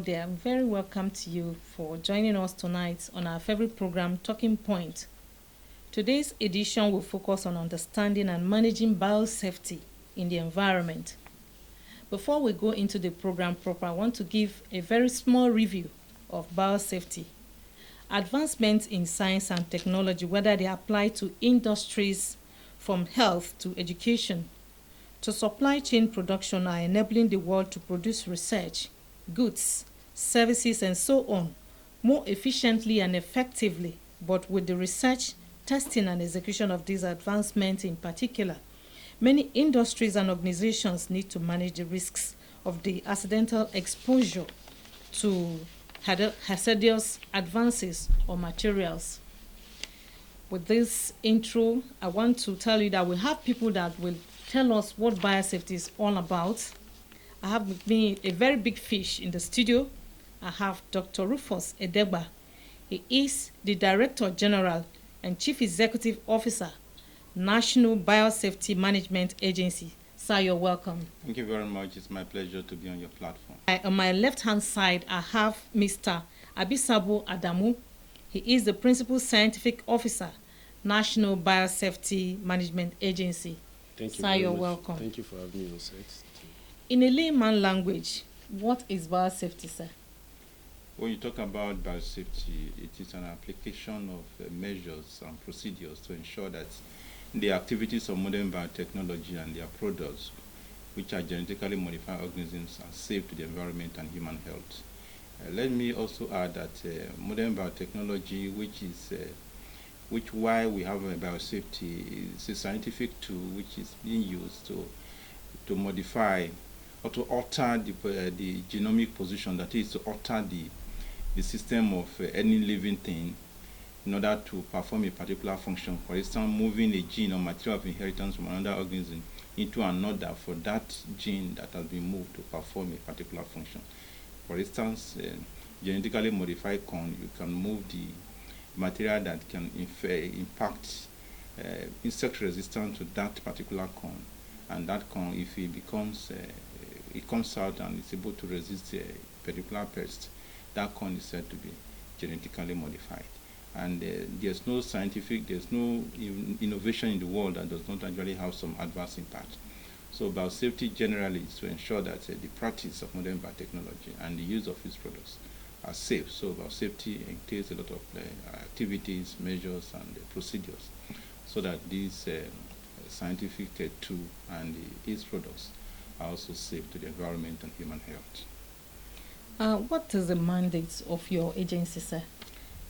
out there, I'm very welcome to you for joining us tonight on our favorite program, Talking Point. Today's edition will focus on understanding and managing biosafety in the environment. Before we go into the program proper, I want to give a very small review of biosafety. Advancements in science and technology, whether they apply to industries from health to education to supply chain production, are enabling the world to produce research, goods, services, and so on more efficiently and effectively. But with the research, testing, and execution of these advancements in particular, many industries and organizations need to manage the risks of the accidental exposure to hazardous advances or materials. With this intro, I want to tell you that we have people that will tell us what biosafety is all about. I have with me a very big fish in the studio. I have Dr. Rufus Edegba. He is the Director General and Chief Executive Officer, National Biosafety Management Agency. Sir, you're welcome. Thank you very much. It's my pleasure to be on your platform. On my left-hand side, I have Mr. Abisabo'S Adamu. He is the Principal Scientific Officer, National Biosafety Management Agency. Thank you. Sir, you're welcome. Thank you for having me on set. In a layman language, what is biosafety, sir? When you talk about biosafety, it is an application of measures and procedures to ensure that the activities of modern biotechnology and their products, which are genetically modified organisms, are safe to the environment and human health. Let me also add that modern biotechnology, which while we have biosafety, is a scientific tool which is being used to modify or to alter the genomic position, that is, to alter the system of any living thing in order to perform a particular function. For instance, moving a gene or material of inheritance from another organism into another for that gene that has been moved to perform a particular function. For instance, genetically modified corn, you can move the material that can impact insect resistance to that particular corn, and that corn, if it comes out and is able to resist a particular pest, that corn is said to be genetically modified. And there's no innovation in the world that does not actually have some adverse impact. So biosafety generally is to ensure that the practice of modern biotechnology and the use of its products are safe. So biosafety entails a lot of activities, measures, and procedures so that these scientific tool and its products are also safe to the environment and human health. What is the mandate of your agency, sir?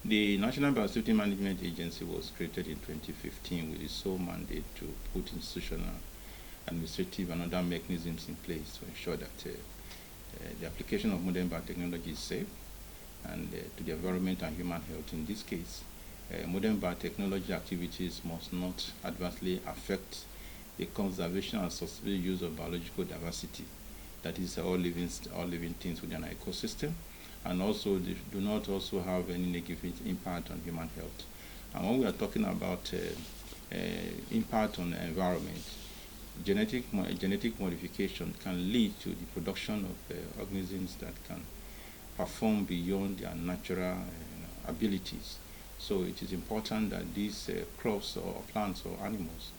The National Biosafety Management Agency was created in 2015 with its sole mandate to put institutional, administrative, and other mechanisms in place to ensure that the application of modern biotechnology is safe and to the environment and human health. In this case, modern biotechnology activities must not adversely affect the conservation and sustainable use of biological diversity, that is, all living things within an ecosystem, and also they do not also have any negative impact on human health. And when we are talking about impact on the environment, genetic modification can lead to the production of organisms that can perform beyond their natural abilities. So it is important that these crops or plants or animals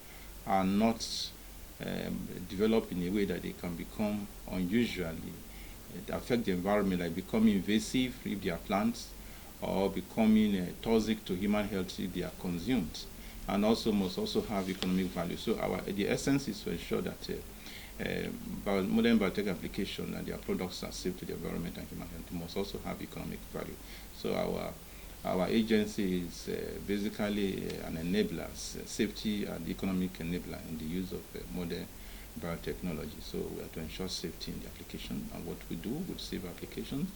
are not developed in a way that they can become unusually affect the environment, like becoming invasive if they are plants, or becoming toxic to human health if they are consumed, and also must also have economic value. So the essence is to ensure that modern biotech application and their products are safe to the environment and human health must also have economic value. So our agency is basically an enabler, safety and economic enabler in the use of modern biotechnology. So we have to ensure safety in the application, and what we do with safe applications,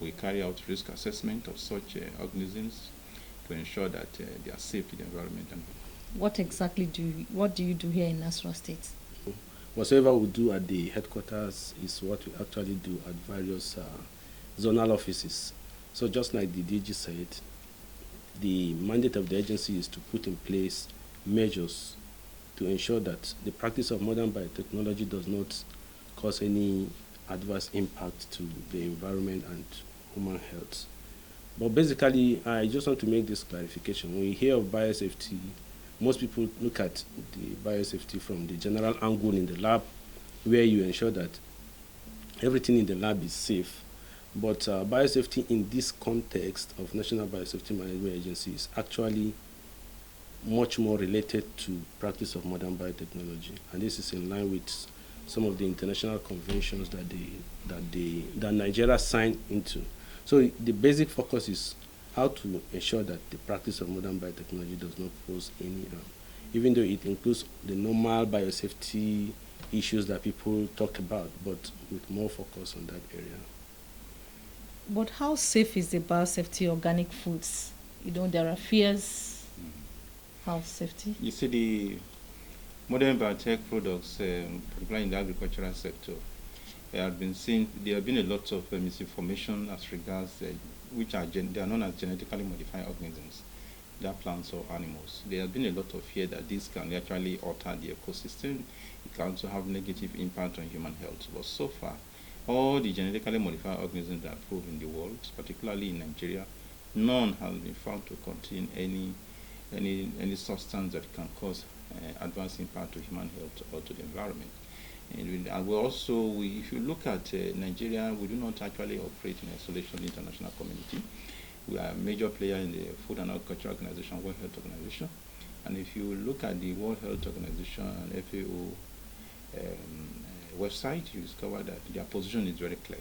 we carry out risk assessment of such organisms to ensure that they are safe to the environment. And what do you do here in Nasarawa State? Whatever we do at the headquarters is what we actually do at various zonal offices. So just like the DG said, the mandate of the agency is to put in place measures to ensure that the practice of modern biotechnology does not cause any adverse impact to the environment and human health. But basically, I just want to make this clarification. When you hear of biosafety, most people look at the biosafety from the general angle in the lab, where you ensure that everything in the lab is safe. But biosafety in this context of National Biosafety Management Agency is actually much more related to practice of modern biotechnology, and this is in line with some of the international conventions that Nigeria signed into. So the basic focus is how to ensure that the practice of modern biotechnology does not pose any harm, even though it includes the normal biosafety issues that people talk about, but with more focus on that area. But how safe is the biosafety organic foods? There are fears. How safety? You see, the modern biotech products, particularly in the agricultural sector, there have been a lot of misinformation as regards which they are known as genetically modified organisms. They are plants or animals. There has been a lot of fear that this can actually alter the ecosystem. It can also have negative impact on human health. But so far, all the genetically modified organisms that are approved in the world, particularly in Nigeria, none has been found to contain any substance that can cause adverse impact to human health or to the environment. And if you look at Nigeria, we do not actually operate in isolation in the international community. We are a major player in the Food and Agriculture Organization, World Health Organization. And if you look at the World Health Organization and FAO website, you discover that their position is very clear.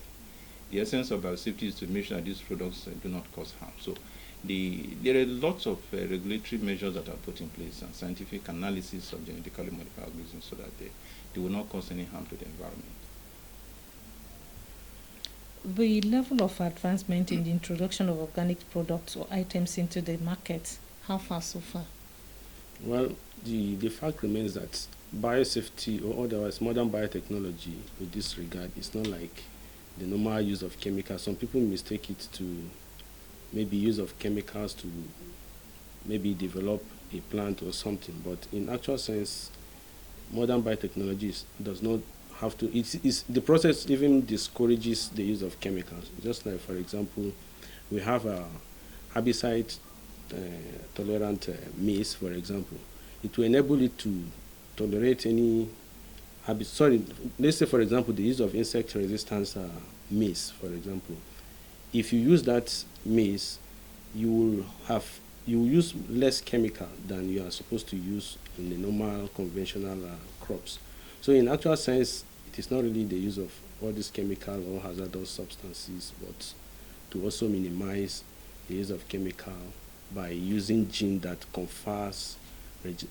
The essence of biosafety is to make sure that these products do not cause harm. So there are lots of regulatory measures that are put in place and scientific analysis of genetically modified organisms so that they will not cause any harm to the environment. The level of advancement in the introduction of organic products or items into the market, how far so far? Well, the fact remains that biosafety or otherwise modern biotechnology with this regard is not like the normal use of chemicals. Some people mistake it to maybe use of chemicals to maybe develop a plant or something, but in actual sense, modern biotechnology does not have to, the process even discourages the use of chemicals. Just like, for example, we have a herbicide tolerant maize, for example. It will enable it to tolerate any let's say, for example, the use of insect resistance maize, for example. If you use that maize, you will use less chemical than you are supposed to use in the normal conventional crops. So in actual sense, it is not really the use of all these chemical or hazardous substances, but to also minimize the use of chemical by using gene that confers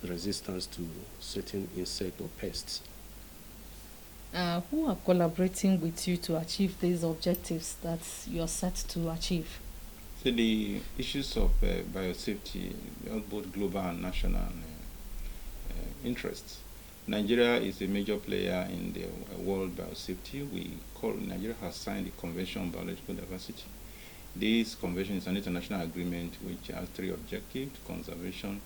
resistance to certain insect or pests. Who are collaborating with you to achieve these objectives that you are set to achieve? So the issues of biosafety are both global and national interests. Nigeria is a major player in the world biosafety. Nigeria has signed the Convention on Biological Diversity. This convention is an international agreement which has three objectives: conservation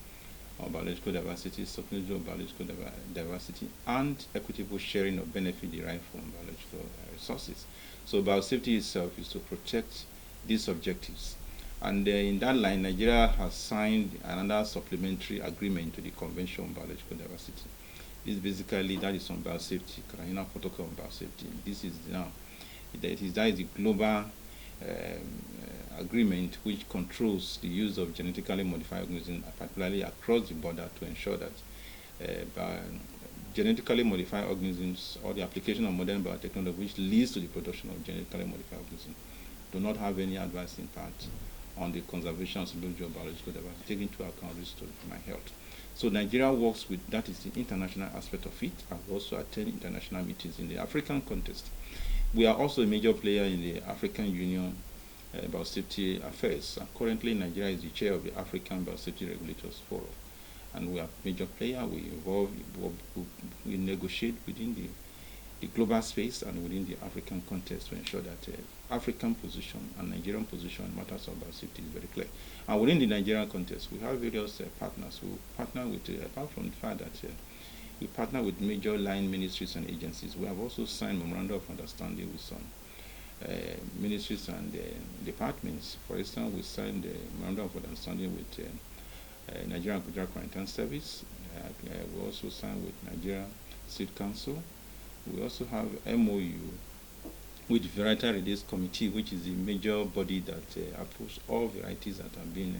of biological diversity, sustainability of biological diversity, and equitable sharing of benefit derived from biological resources. So biosafety itself is to protect these objectives. And in that line, Nigeria has signed another supplementary agreement to the Convention on Biological Diversity. That is on biosafety, Cartagena Protocol on biosafety. That is the global agreement which controls the use of genetically modified organisms, particularly across the border, to ensure that genetically modified organisms or the application of modern biotechnology which leads to the production of genetically modified organisms do not have any adverse impact on the conservation and stability of biological diversity, taking into account risks to human health. So Nigeria works with, that is the international aspect of it, and also attend international meetings in the African context. We are also a major player in the African Union Biosafety Affairs. Currently, Nigeria is the chair of the African Biosafety Regulators Forum, and we are a major player. We negotiate within the global space and within the African context to ensure that African position and Nigerian position in matters of biosafety is very clear. And within the Nigerian context, we have various partners who partner with, apart from the fact that We partner with major line ministries and agencies. We have also signed memorandum of understanding with some ministries and departments. For instance, we signed a memorandum of understanding with Nigerian Agricultural Quarantine Service. We also signed with Nigeria Seed Council. We also have MOU with Variety Release Committee, which is the major body that approves all varieties that have been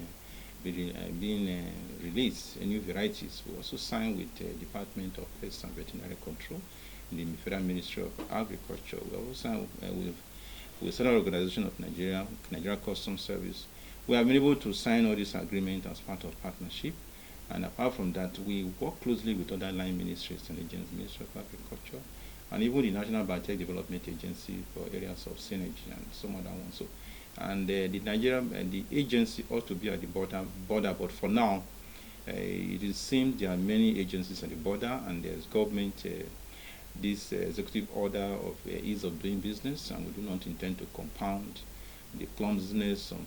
released, new varieties. We also signed with the Department of Pest and Veterinary Control in the Federal Ministry of Agriculture. We also signed with Central Organization of Nigeria Customs Service. We have been able to sign all these agreements as part of partnership. And apart from that, we work closely with other line ministries and agencies, Ministry of Agriculture, and even the National Biotech Development Agency for areas of synergy and some other ones. So, and the Nigerian the agency ought to be at the border, but for now, it seems there are many agencies at the border, and there's government this executive order of ease of doing business, and we do not intend to compound the clumsiness of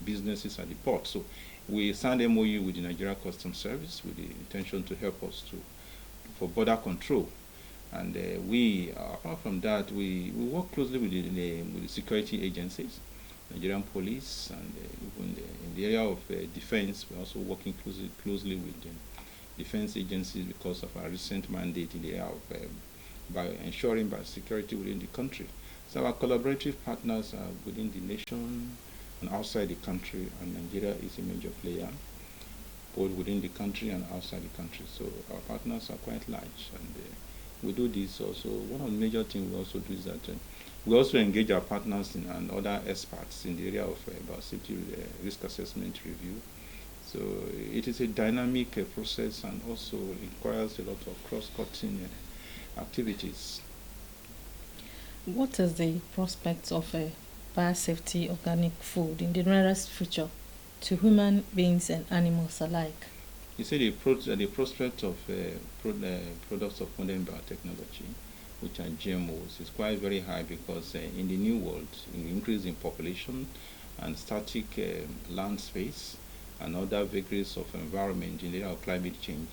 businesses at the port. So we signed MOU with the Nigeria Customs Service with the intention to help us for border control. And we, apart from that, we work closely with the security agencies, Nigerian police, and even in the area of defense. We're also working closely with the defense agencies because of our recent mandate in the area of by ensuring security within the country. So our collaborative partners are within the nation and outside the country, and Nigeria is a major player, both within the country and outside the country. So our partners are quite large, and we do this also. One of the major things we also do is that we also engage our partners and other experts in the area of biosafety risk assessment review. So it is a dynamic process, and also requires a lot of cross-cutting activities. What is the prospects of biosafety organic food in the nearest future to human beings and animals alike? You see, the prospect of products of modern biotechnology, which are GMOs, is quite very high because in the new world, in the increase in population and static land space and other vagaries of environment in the area of climate change,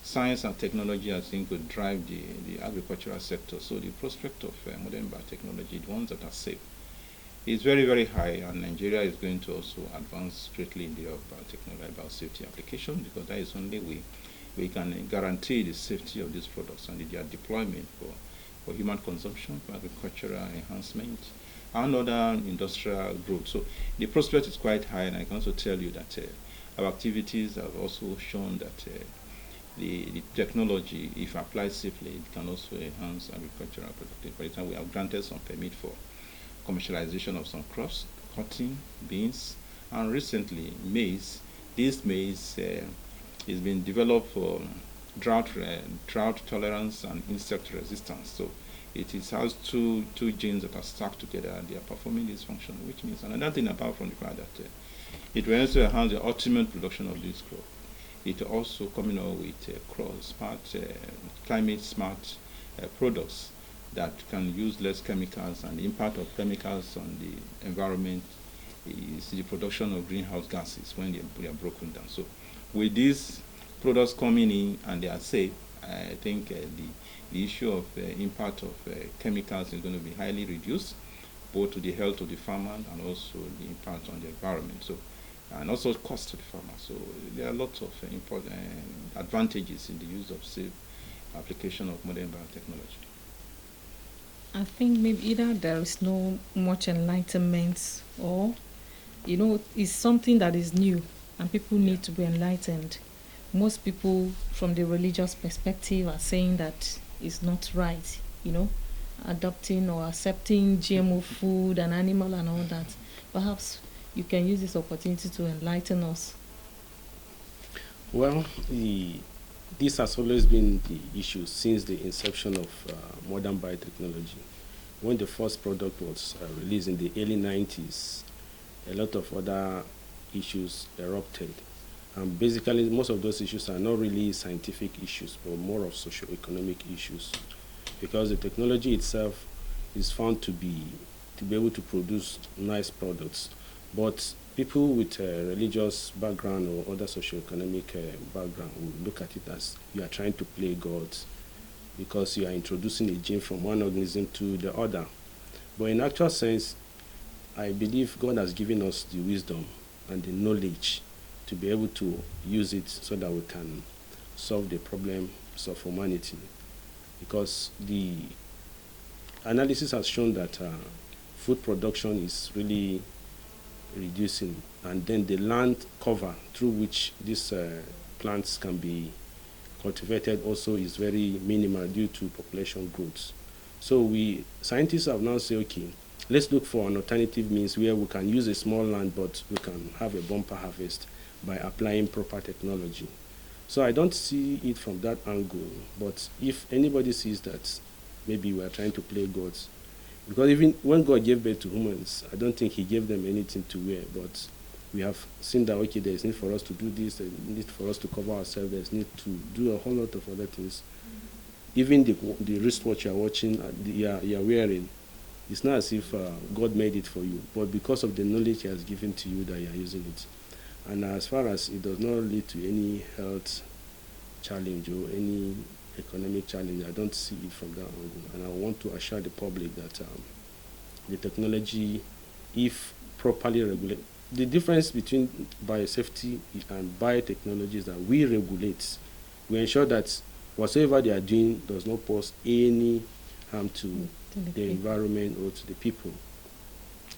science and technology, I think, will drive the agricultural sector. So the prospect of modern biotechnology, the ones that are safe, is very, very high, and Nigeria is going to also advance greatly in the area of biotechnology, biosafety application, because that is the only way we can guarantee the safety of these products and their deployment for human consumption, for agricultural enhancement, and other industrial growth. So the prospect is quite high, and I can also tell you that our activities have also shown that the technology, if applied safely, it can also enhance agricultural productivity. For example, we have granted some permit for commercialization of some crops, cotton, beans, and recently maize. This maize is being developed for drought tolerance and insect resistance. So it has two genes that are stuck together, and they are performing this function, which means another thing apart from the fact that it will also enhance the ultimate production of this crop. It also coming up with smart, climate smart products that can use less chemicals, and the impact of chemicals on the environment is the production of greenhouse gases when they are broken down. So with these products coming in and they are safe, I think the issue of impact of chemicals is going to be highly reduced, both to the health of the farmer and also the impact on the environment. So, and also cost to the farmer. So there are lots of important advantages in the use of safe application of modern biotechnology. I think maybe either there is no much enlightenment, or it's something that is new and people need to be enlightened. Most people from the religious perspective are saying that it's not right, adopting or accepting GMO food and animal and all that. Perhaps you can use this opportunity to enlighten us. Well, this has always been the issue since the inception of modern biotechnology. When the first product was released in the early 90s, a lot of other issues erupted. And basically, most of those issues are not really scientific issues, but more of socio-economic issues, because the technology itself is found to be able to produce nice products. But people with religious background or other socioeconomic background will look at it as you are trying to play God because you are introducing a gene from one organism to the other. But in actual sense, I believe God has given us the wisdom and the knowledge to be able to use it so that we can solve the problems of humanity. Because the analysis has shown that food production is really reducing, and then the land cover through which these plants can be cultivated also is very minimal due to population growth. So we scientists have now said, okay, let's look for an alternative means where we can use a small land but we can have a bumper harvest by applying proper technology. So I don't see it from that angle, but if anybody sees that maybe we are trying to play gods, because even when God gave birth to humans, I don't think he gave them anything to wear, but we have seen that, okay, there's need for us to do this, there's need for us to cover ourselves, there's need to do a whole lot of other things. Even the wristwatch you're watching, you're wearing, it's not as if God made it for you, but because of the knowledge he has given to you that you're using it. And as far as it does not lead to any health challenge or any economic challenge, I don't see it from that angle. And I want to assure the public that the technology, if properly regulated, the difference between biosafety and biotechnology is that we regulate. We ensure that whatsoever they are doing does not pose any harm to the environment or to the people.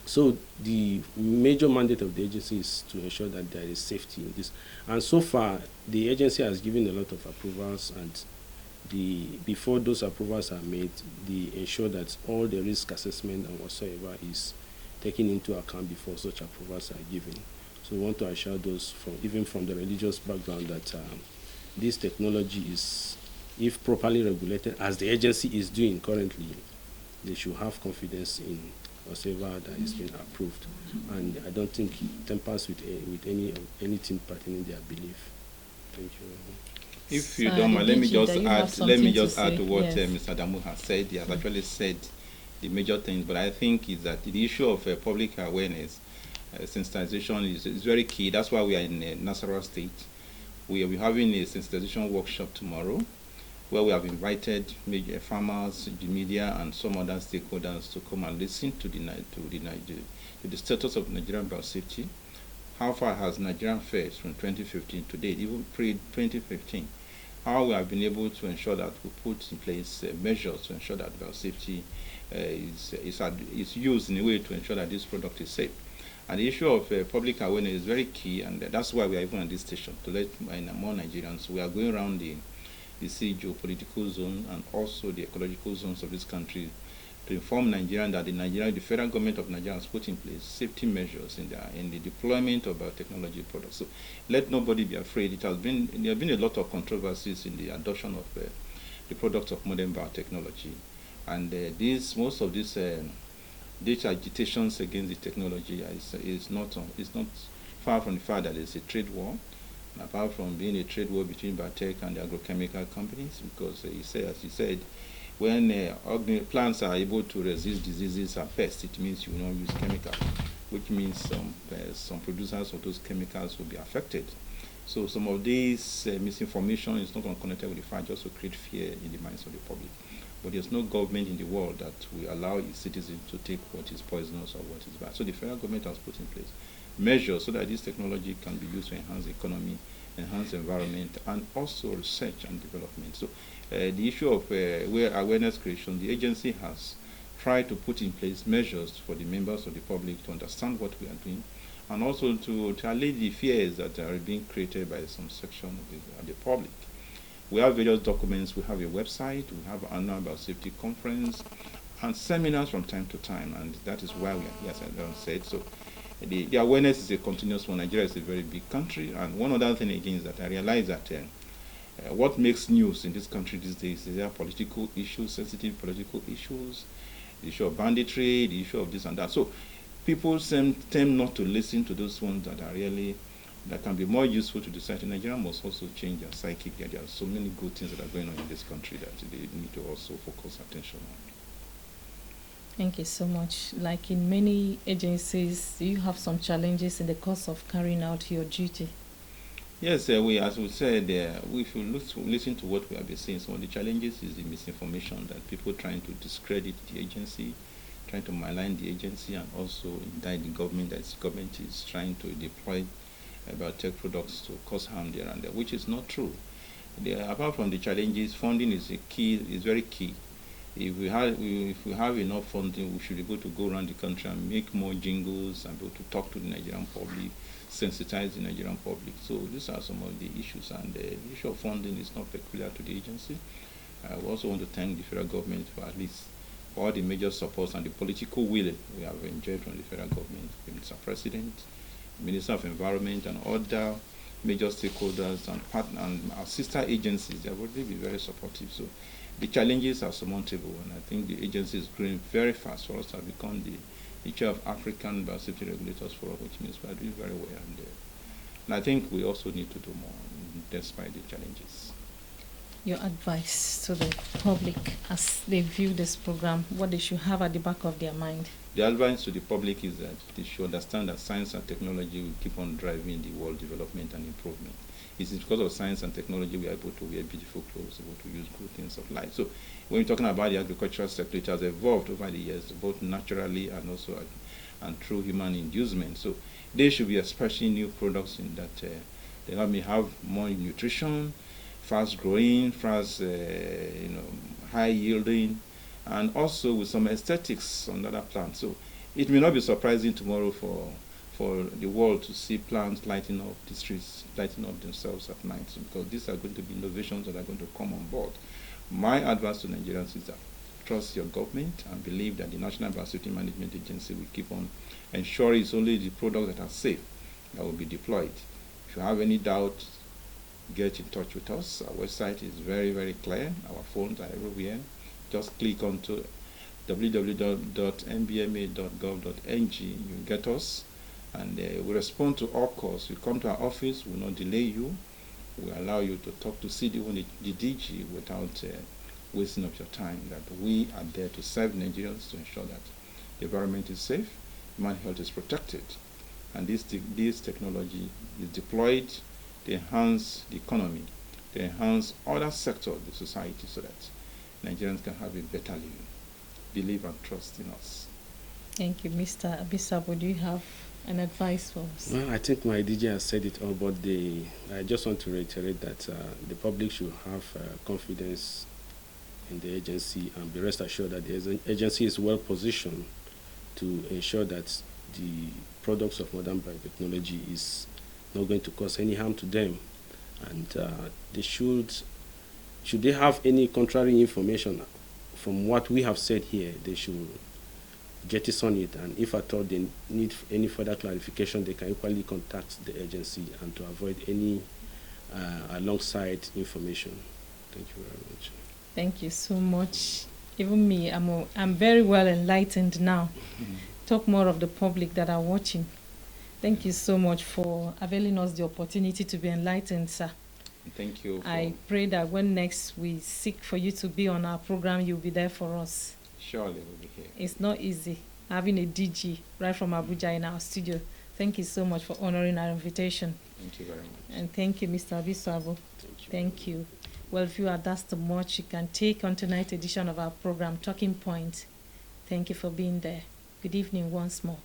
So the major mandate of the agency is to ensure that there is safety in this. And so far, the agency has given a lot of approvals, and before those approvals are made, they ensure that all the risk assessment and whatsoever is taken into account before such approvals are given. So we want to assure those even from the religious background that this technology is, if properly regulated, as the agency is doing currently, they should have confidence in whatsoever that is being approved. And I don't think it tampers with anything pertaining to their belief. Thank you very much. If you don't mind, let me just add to what Mr. Adamu has said. He has actually said the major things, but I think is that the issue of public awareness, sensitization is very key. That's why we are in Nasarawa State. We will be having a sensitization workshop tomorrow, where we have invited major farmers, the media, and some other stakeholders to come and listen to the status of Nigerian biosafety. How far has Nigeria fared from 2015 to date, even pre-2015? How we have been able to ensure that we put in place measures to ensure that biosafety is used in a way to ensure that this product is safe. And the issue of public awareness is very key, and that's why we are even on this station, to let more Nigerians. We are going around the geopolitical zone and also the ecological zones of this country to inform Nigerians that the federal government of Nigeria has put in place safety measures in the deployment of biotechnology products. So let nobody be afraid. There have been a lot of controversies in the adoption of the products of modern biotechnology, and most of these data agitations against the technology is not far from the fact that it's a trade war. Apart from being a trade war between biotech and the agrochemical companies, because as you said, when plants are able to resist diseases and pests, it means you will not use chemicals, which means some producers of those chemicals will be affected. So some of this misinformation is not unconnected with the fact just to create fear in the minds of the public. But there's no government in the world that will allow its citizens to take what is poisonous or what is bad. So the federal government has put in place measures so that this technology can be used to enhance the economy, enhance the environment, and also research and development. So the issue of awareness creation, the agency has tried to put in place measures for the members of the public to understand what we are doing, and also to allay the fears that are being created by some section of the public. We have various documents, we have a website, we have an annual biosafety conference, and seminars from time to time, and that is why we are here, as I said. So the awareness is a continuous one. Nigeria is a very big country, and one other thing again is that I realize that what makes news in this country these days is there political issues, sensitive political issues, the issue of banditry, the issue of this and that. So people tend not to listen to those ones that can be more useful to the society. Nigeria must also change their psyche. There are so many good things that are going on in this country that they need to also focus attention on. Thank you so much. Like in many agencies, you have some challenges in the course of carrying out your duty. Yes, as we said, if you listen to what we have been saying, some of the challenges is the misinformation that people trying to discredit the agency, trying to malign the agency, and also indict the government that the government is trying to deploy biotech products to cause harm there and there, which is not true. Apart from the challenges, funding is very key. If we have enough funding, we should be able to go around the country and make more jingles and be able to talk to the Nigerian public, sensitize the Nigerian public. So these are some of the issues, and the issue of funding is not peculiar to the agency. We also want to thank the federal government for at least all the major supports and the political will we have enjoyed from the federal government, Mr. President, Minister of Environment, and other major stakeholders and partners and our sister agencies. They have already been very supportive. So the challenges are surmountable, and I think the agency is growing very fast for us to have become the chair of African Biosafety Regulators Forum, which means we are doing very well. And I think we also need to do more despite the challenges. Your advice to the public as they view this program, what they should have at the back of their mind? The advice to the public is that they should understand that science and technology will keep on driving the world development and improvement. It's because of science and technology we are able to wear beautiful clothes, able to use good things of life. So when we're talking about the agricultural sector, it has evolved over the years, both naturally and also and through human inducement. So there should be especially new products in that they may have more nutrition, fast growing, high yielding, and also with some aesthetics on other plants. So it may not be surprising tomorrow for the world to see plants lighting up the streets, lighting up themselves at night, because these are going to be innovations that are going to come on board. My advice to Nigerians is that trust your government and believe that the National Biosafety Management Agency will keep on ensuring it's only the products that are safe that will be deployed. If you have any doubt, get in touch with us. Our website is very, very clear. Our phones are everywhere. Just click onto www.nbma.gov.ng. You get us, and we respond to all calls. You come to our office, we will not delay you. We allow you to talk to the DG without wasting of your time. That we are there to serve Nigerians to ensure that the environment is safe, human health is protected, and this technology is deployed to enhance the economy, to enhance other sectors of the society, so that Nigerians can have a better living. Believe and trust in us. Thank you. Mr. Abisabo, do you have an advice for us? Well, I think my DJ has said it all, but I just want to reiterate that the public should have confidence in the agency and be rest assured that the agency is well positioned to ensure that the products of modern biotechnology is not going to cause any harm to them. And they should they have any contrary information from what we have said here, they should jettison it, and if at all they need any further clarification, they can equally contact the agency and to avoid any alongside information. Thank you very much. Thank you so much. Even me, I'm very well enlightened now. Talk more of the public that are watching. Thank you so much for availing us the opportunity to be enlightened, sir. Thank you. I pray that when next we seek for you to be on our program, you'll be there for us. Surely we'll be here. It's not easy having a DG right from Abuja in our studio. Thank you so much for honoring our invitation. Thank you very much. And thank you, Mr. Abisabo. Thank you. Well, viewer, that's the much you can take on tonight's edition of our program, Talking Point. Thank you for being there. Good evening once more.